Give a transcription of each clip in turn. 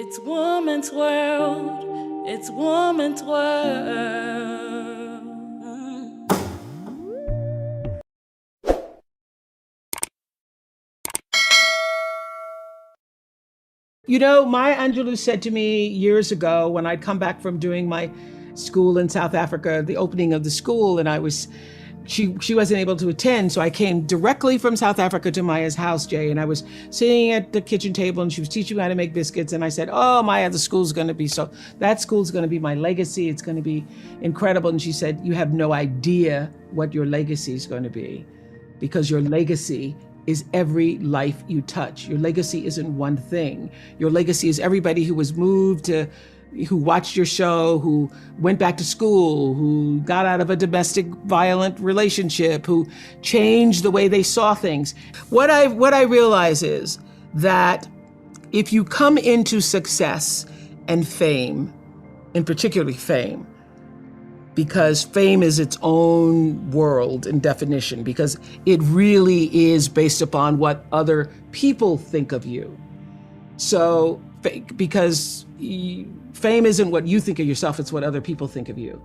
It's woman's world. It's woman's world. You know, Maya Angelou said to me years ago when I'd come back from doing my school in South Africa, the opening of the school, and she wasn't able to attend. So I came directly from South Africa to Maya's house, Jay, and I was sitting at the kitchen table and she was teaching me how to make biscuits. And I said, oh, Maya, that school's going to be my legacy. It's going to be incredible. And she said, you have no idea what your legacy is going to be, because your legacy is every life you touch. Your legacy isn't one thing. Your legacy is everybody who was moved to, who watched your show, who went back to school, who got out of a domestic violent relationship, who changed the way they saw things. What I realize is that if you come into success and fame, and particularly fame, because fame is its own world in definition, because it really is based upon what other people think of you. So, because fame isn't what you think of yourself, it's what other people think of you.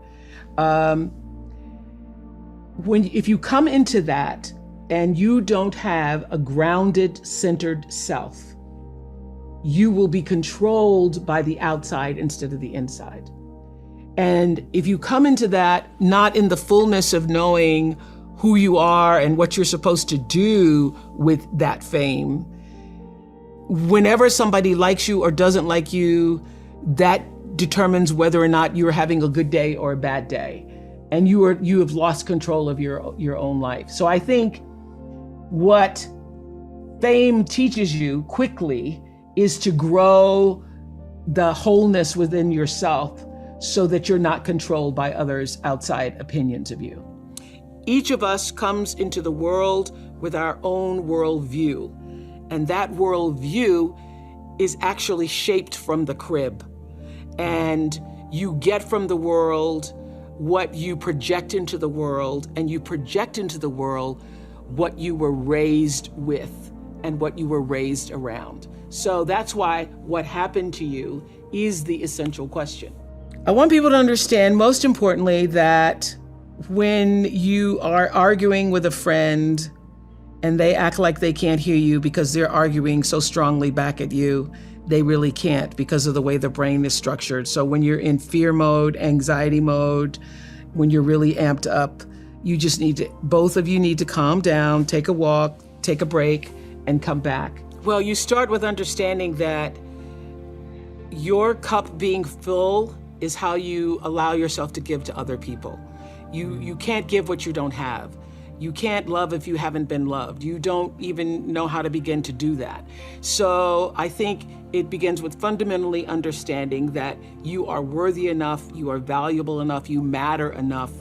If you come into that and you don't have a grounded, centered self, you will be controlled by the outside instead of the inside. And if you come into that not in the fullness of knowing who you are and what you're supposed to do with that fame, whenever somebody likes you or doesn't like you, that determines whether or not you're having a good day or a bad day. And you have lost control of your own life. So I think what fame teaches you quickly is to grow the wholeness within yourself, so that you're not controlled by others' outside opinions of you. Each of us comes into the world with our own worldview, and that worldview is actually shaped from the crib. And you get from the world what you project into the world, and you project into the world what you were raised with and what you were raised around. So that's why what happened to you is the essential question. I want people to understand, most importantly, that when you are arguing with a friend and they act like they can't hear you because they're arguing so strongly back at you, they really can't, because of the way the brain is structured. So when you're in fear mode, anxiety mode, when you're really amped up, both of you need to calm down, take a walk, take a break, and come back. Well, you start with understanding that your cup being full is how you allow yourself to give to other people. You can't give what you don't have. You can't love if you haven't been loved. You don't even know how to begin to do that. So I think it begins with fundamentally understanding that you are worthy enough, you are valuable enough, you matter enough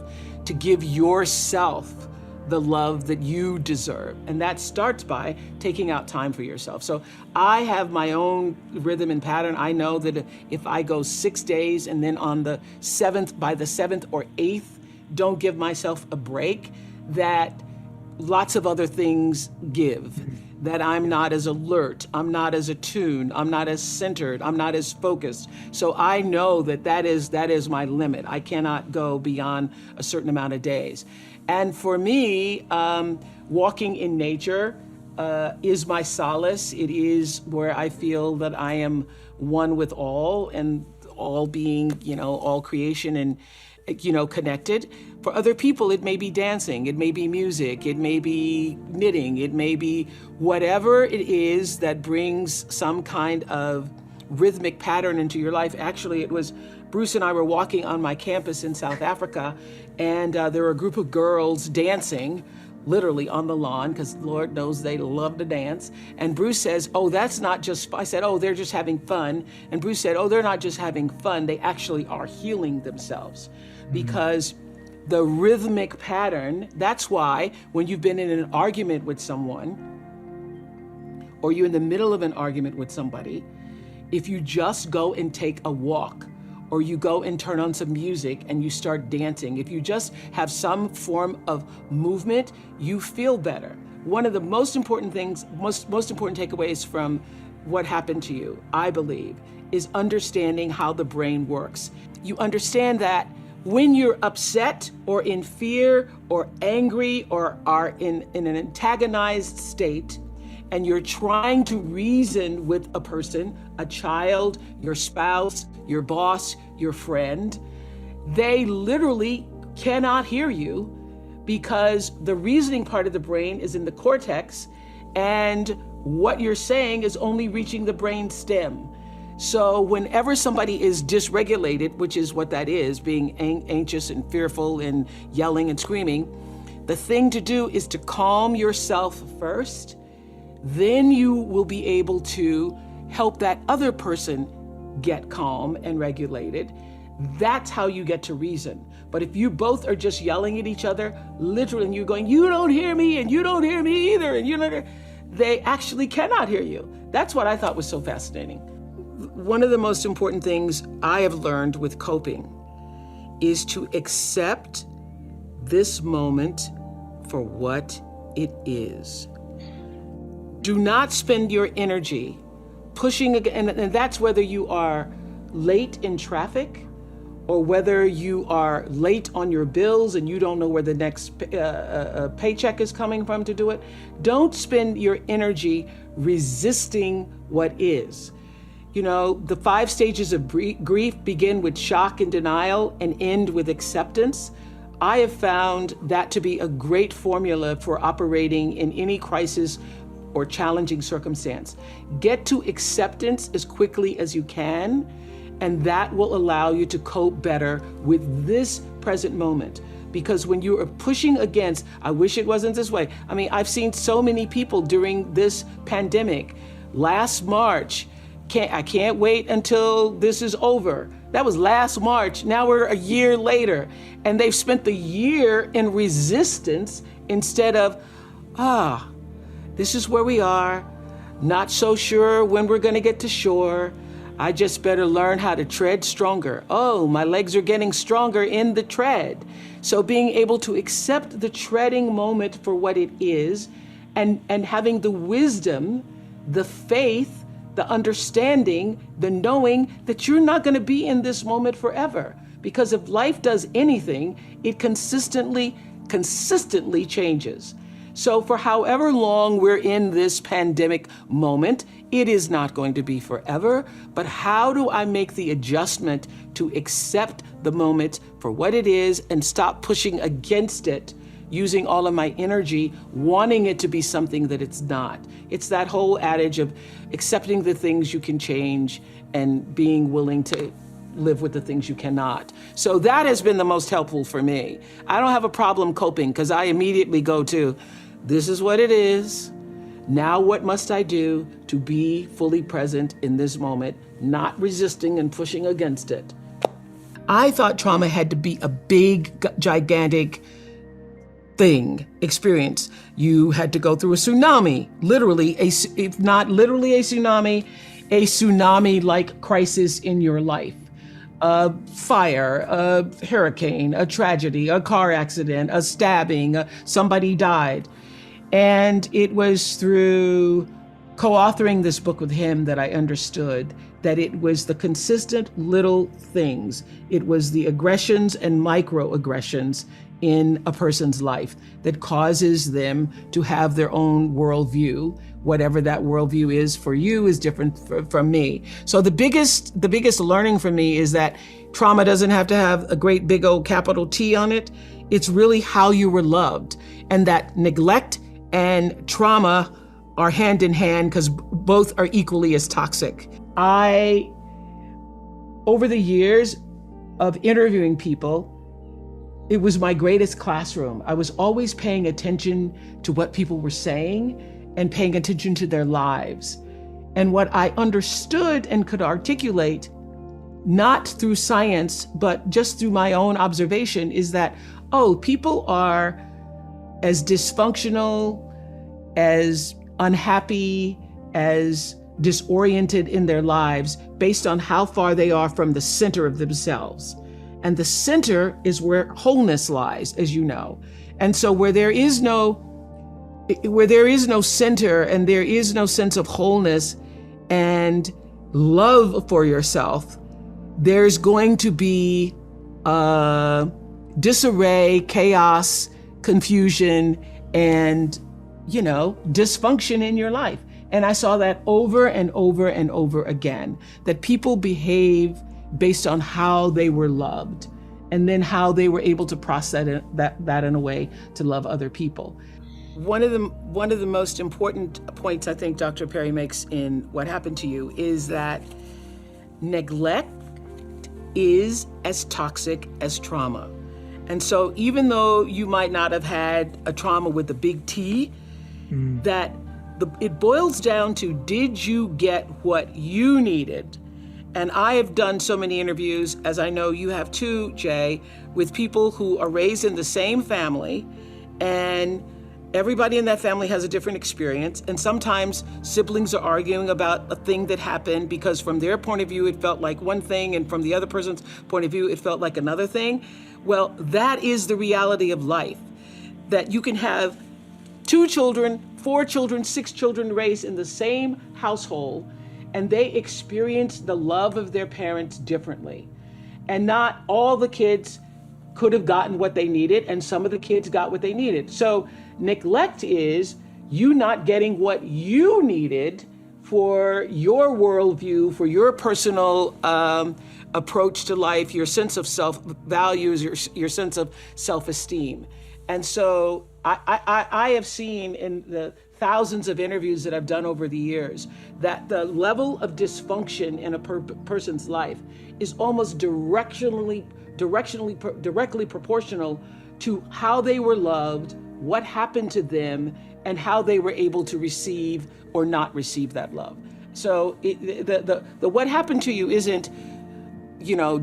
to give yourself the love that you deserve. And that starts by taking out time for yourself. So I have my own rhythm and pattern. I know that if I go 6 days and then by the 7th or 8th, don't give myself a break, that lots of other things give. That I'm not as alert, I'm not as attuned, I'm not as centered, I'm not as focused. So I know that is my limit. I cannot go beyond a certain amount of days. And for me, walking in nature is my solace. It is where I feel that I am one with all, and all being, all creation and, connected. For other people, it may be dancing, it may be music, it may be knitting, it may be whatever it is that brings some kind of rhythmic pattern into your life. Actually, it was Bruce and I were walking on my campus in South Africa, and there were a group of girls dancing, literally on the lawn, because Lord knows they love to dance. And Bruce says, oh, that's not just, I said, oh, they're just having fun. And Bruce said, oh, they're not just having fun, they actually are healing themselves. Because the rhythmic pattern, that's why when you've been in an argument with someone, or you're in the middle of an argument with somebody, if you just go and take a walk, or you go and turn on some music and you start dancing, if you just have some form of movement, you feel better. One of the most important things, most important takeaways from what happened to you, I believe, is understanding how the brain works. You understand that when you're upset or in fear or angry or are in an antagonized state, and you're trying to reason with a person, a child, your spouse, your boss, your friend, they literally cannot hear you because the reasoning part of the brain is in the cortex, and what you're saying is only reaching the brain stem. So whenever somebody is dysregulated, which is what that is, being anxious and fearful and yelling and screaming, the thing to do is to calm yourself first. Then you will be able to help that other person get calm and regulated. That's how you get to reason. But if you both are just yelling at each other, literally, and you're going, you don't hear me, and you don't hear me either, and you don't, they actually cannot hear you. That's what I thought was so fascinating. One of the most important things I have learned with coping is to accept this moment for what it is. Do not spend your energy pushing again, and that's whether you are late in traffic or whether you are late on your bills and you don't know where the next paycheck is coming from to do it. Don't spend your energy resisting what is. You know, the 5 stages of grief begin with shock and denial and end with acceptance. I have found that to be a great formula for operating in any crisis or challenging circumstance. Get to acceptance as quickly as you can, and that will allow you to cope better with this present moment. Because when you are pushing against, I wish it wasn't this way. I mean, I've seen so many people during this pandemic. Last March, I can't wait until this is over. That was last March. Now we're a year later, and they've spent the year in resistance instead of, this is where we are, not so sure when we're gonna get to shore. I just better learn how to tread stronger. Oh, my legs are getting stronger in the tread. So being able to accept the treading moment for what it is, and having the wisdom, the faith, the understanding, the knowing that you're not gonna be in this moment forever. Because if life does anything, it consistently changes. So for however long we're in this pandemic moment, it is not going to be forever, but how do I make the adjustment to accept the moment for what it is and stop pushing against it, using all of my energy, wanting it to be something that it's not. It's that whole adage of accepting the things you can change and being willing to live with the things you cannot. So that has been the most helpful for me. I don't have a problem coping because I immediately go to, this is what it is. Now what must I do to be fully present in this moment, not resisting and pushing against it? I thought trauma had to be a big, gigantic experience. You had to go through a tsunami, literally, if not literally a tsunami-like crisis in your life. A fire, a hurricane, a tragedy, a car accident, a stabbing, somebody died. And it was through co-authoring this book with him that I understood that it was the consistent little things. It was the aggressions and microaggressions in a person's life that causes them to have their own worldview. Whatever that worldview is for you is different from me. So the biggest learning for me is that trauma doesn't have to have a great big old capital T on it. It's really how you were loved, and that neglect and trauma are hand in hand because both are equally as toxic. Over the years of interviewing people, it was my greatest classroom. I was always paying attention to what people were saying and paying attention to their lives. And what I understood and could articulate, not through science, but just through my own observation, is that, people are as dysfunctional, as unhappy, as disoriented in their lives based on how far they are from the center of themselves. And the center is where wholeness lies, as you know. And so where there is no center and there is no sense of wholeness, and love for yourself, there's going to be disarray, chaos, confusion, and, dysfunction in your life. And I saw that over and over and over again, that people behave based on how they were loved, and then how they were able to process that in a way to love other people. One of the most important points I think Dr. Perry makes in What Happened to You is that neglect is as toxic as trauma. And so even though you might not have had a trauma with a big T, it boils down to, did you get what you needed? And I have done so many interviews, as I know you have too, Jay, with people who are raised in the same family, and everybody in that family has a different experience. And sometimes siblings are arguing about a thing that happened because from their point of view, it felt like one thing, and from the other person's point of view, it felt like another thing. Well, that is the reality of life, that you can have 2 children, 4 children, 6 children raised in the same household, and they experience the love of their parents differently. And not all the kids could have gotten what they needed, and some of the kids got what they needed. So neglect is you not getting what you needed for your worldview, for your personal approach to life, your sense of self-values, your sense of self-esteem. And so I have seen in the thousands of interviews that I've done over the years that the level of dysfunction in a person's life is almost directly proportional to how they were loved, what happened to them, and how they were able to receive or not receive that love. So the what happened to you isn't,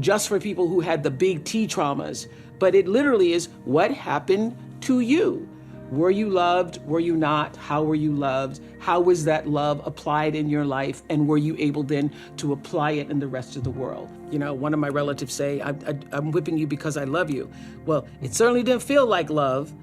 just for people who had the big T traumas, but it literally is what happened to you. Were you loved? Were you not? How were you loved? How was that love applied in your life? And were you able then to apply it in the rest of the world? One of my relatives say, I'm whipping you because I love you. Well, it certainly didn't feel like love.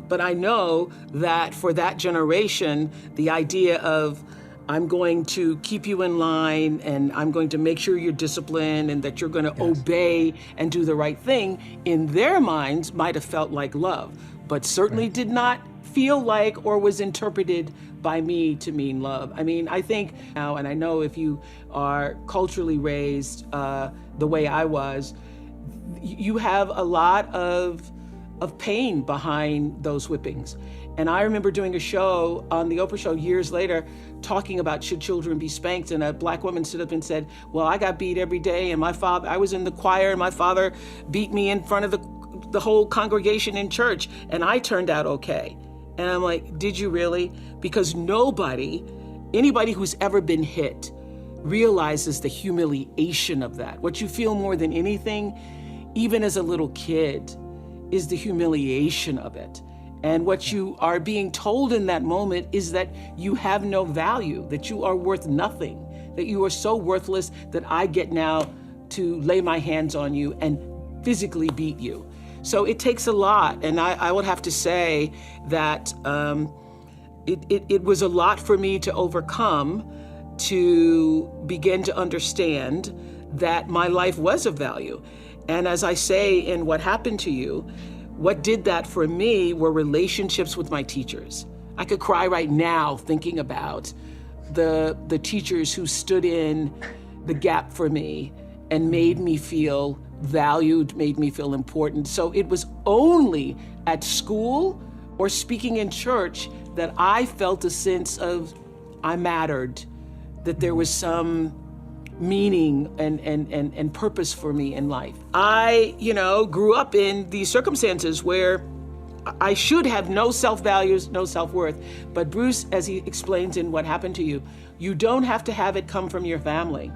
But I know that for that generation, the idea of I'm going to keep you in line, and I'm going to make sure you're disciplined, and that you're going to obey and do the right thing, in their minds might have felt like love, but certainly did not feel like or was interpreted by me to mean love. I mean, I think now, and I know if you are culturally raised the way I was, you have a lot of pain behind those whippings. And I remember doing a show on the Oprah show years later talking about should children be spanked, and a Black woman stood up and said, well, I got beat every day, and I was in the choir, and my father beat me in front of the whole congregation in church, and I turned out okay. And I'm like, did you really? Because anybody who's ever been hit realizes the humiliation of that. What you feel more than anything, even as a little kid, is the humiliation of it. And what you are being told in that moment is that you have no value, that you are worth nothing, that you are so worthless that I get now to lay my hands on you and physically beat you. So it takes a lot. And I would have to say that it was a lot for me to overcome, to begin to understand that my life was of value. And as I say in What Happened to You, what did that for me were relationships with my teachers. I could cry right now thinking about the teachers who stood in the gap for me and made me feel valued, made me feel important. So it was only at school or speaking in church that I felt a sense of I mattered, that there was some meaning and purpose for me in life. I, grew up in these circumstances where I should have no self-values, no self-worth. But Bruce, as he explains in What Happened to You, you don't have to have it come from your family.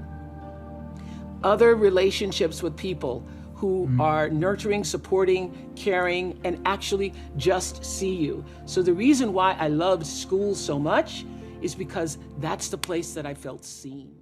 Other relationships with people who are nurturing, supporting, caring, and actually just see you. So the reason why I loved school so much is because that's the place that I felt seen.